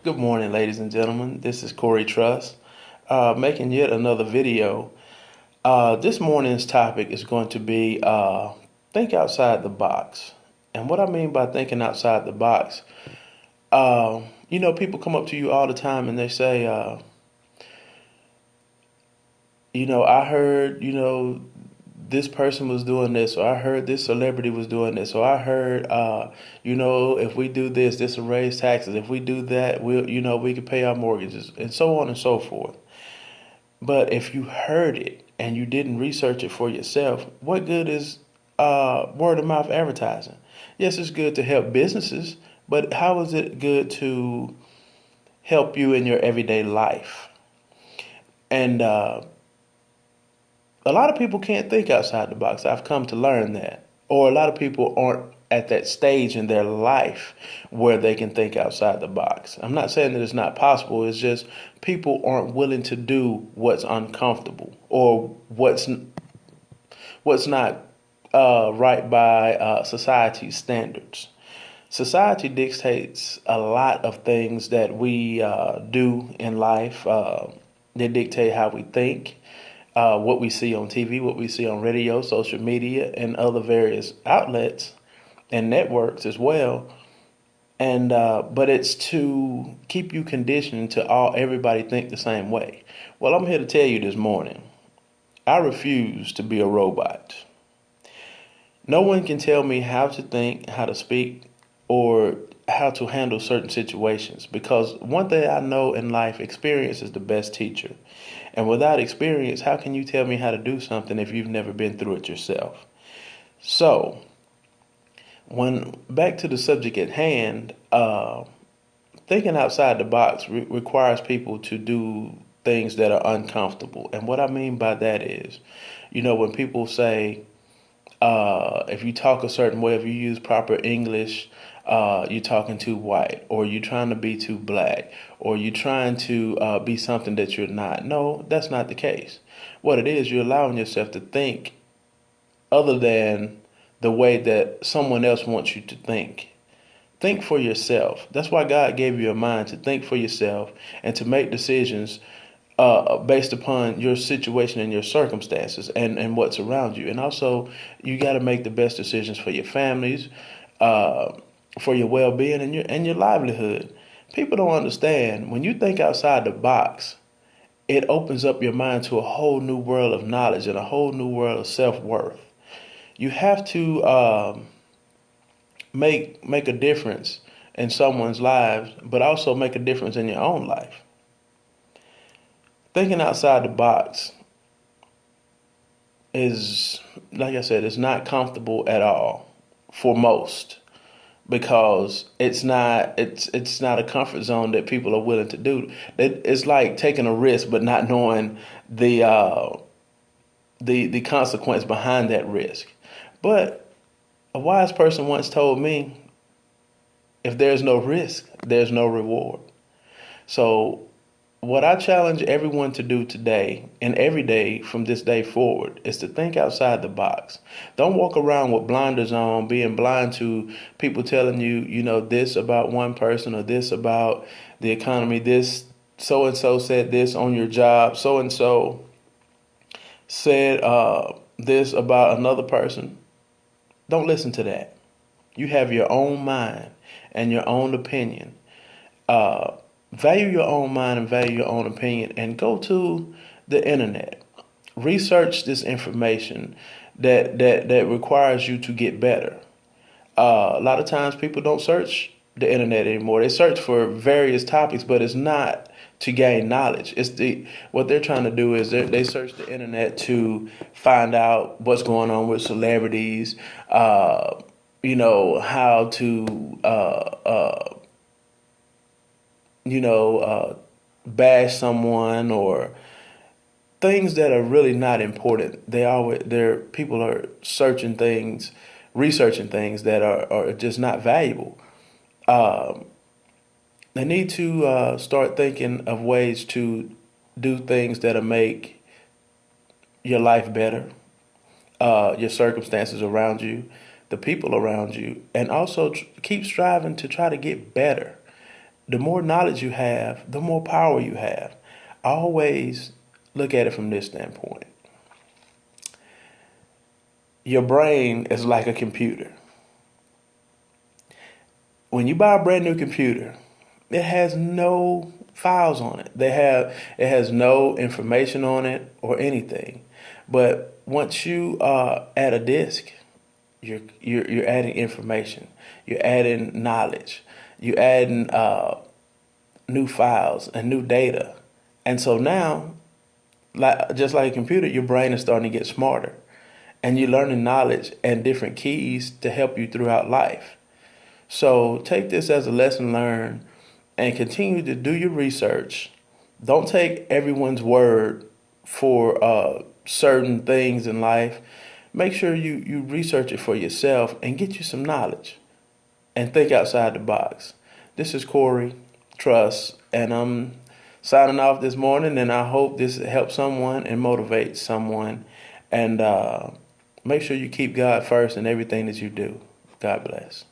Good morning, ladies and gentlemen. This is Corey Truss, making yet another video. This morning's topic is going to be think outside the box. And what I mean by thinking outside the box, people come up to you all the time and they say, I heard, this person was doing this, or I heard this celebrity was doing this, or I heard, if we do this, this will raise taxes. If we do that, we can pay our mortgages, and so on and so forth. But if you heard it and you didn't research it for yourself, what good is word of mouth advertising? Yes, it's good to help businesses, but how is it good to help you in your everyday life? And a lot of people can't think outside the box. I've come to learn that. Or a lot of people aren't at that stage in their life where they can think outside the box. I'm not saying that it's not possible. It's just people aren't willing to do what's uncomfortable or what's not right by society's standards. Society dictates a lot of things that we do in life. They dictate how we think, what we see on TV, what we see on radio, social media, and other various outlets and networks as well. And but it's to keep you conditioned to everybody think the same way. Well, I'm here to tell you this morning, I refuse to be a robot. No one can tell me how to think, how to speak, or how to handle certain situations, because one thing I know in life, experience is the best teacher. And without experience, how can you tell me how to do something if you've never been through it yourself? So, when back to the subject at hand, thinking outside the box requires people to do things that are uncomfortable. And what I mean by that is, when people say, if you talk a certain way, if you use proper English, you're talking too white, or you're trying to be too black, or you're trying to be something that you're not. No, that's not the case. What it is, you're allowing yourself to think other than the way that someone else wants you to think. Think for yourself. That's why God gave you a mind, to think for yourself and to make decisions based upon your situation and your circumstances and what's around you. And also, you got to make the best decisions for your families, for your well-being and your livelihood. People don't understand, when you think outside the box, it opens up your mind to a whole new world of knowledge and a whole new world of self-worth. You have to make a difference in someone's lives, but also make a difference in your own life. Thinking outside the box is, like I said, it's not comfortable at all for most, because it's not a comfort zone that people are willing to do. It's like taking a risk but not knowing the consequence behind that risk. But a wise person once told me, if there's no risk, there's no reward. So what I challenge everyone to do today and every day from this day forward is to think outside the box. Don't walk around with blinders on, being blind to people telling you, this about one person, or this about the economy, this so and so said this on your job, so and so said this about another person. Don't listen to that. You have your own mind and your own opinion. Value your own mind and value your own opinion, and go to the internet. Research this information that requires you to get better. A lot of times people don't search the internet anymore. They search for various topics, but it's not to gain knowledge. What they're trying to do is they search the internet to find out what's going on with celebrities, how to bash someone, or things that are really not important. People are searching things, researching things that are just not valuable. Um, they need to start thinking of ways to do things that'll make your life better, your circumstances around you, the people around you, and also keep striving to try to get better. the more knowledge you have, the more power you have. I always look at it from this standpoint. Your brain is like a computer. When you buy a brand new computer, it has no files on it. It has no information on it or anything. But once you add a disk, you're adding information. You're adding knowledge. You're adding new files and new data. And so now, just like a computer, your brain is starting to get smarter. And you're learning knowledge and different keys to help you throughout life. So take this as a lesson learned and continue to do your research. Don't take everyone's word for certain things in life. Make sure you research it for yourself and get you some knowledge and think outside the box. This is Corey Truss, and I'm signing off this morning, and I hope this helps someone and motivates someone. And make sure you keep God first in everything that you do. God bless.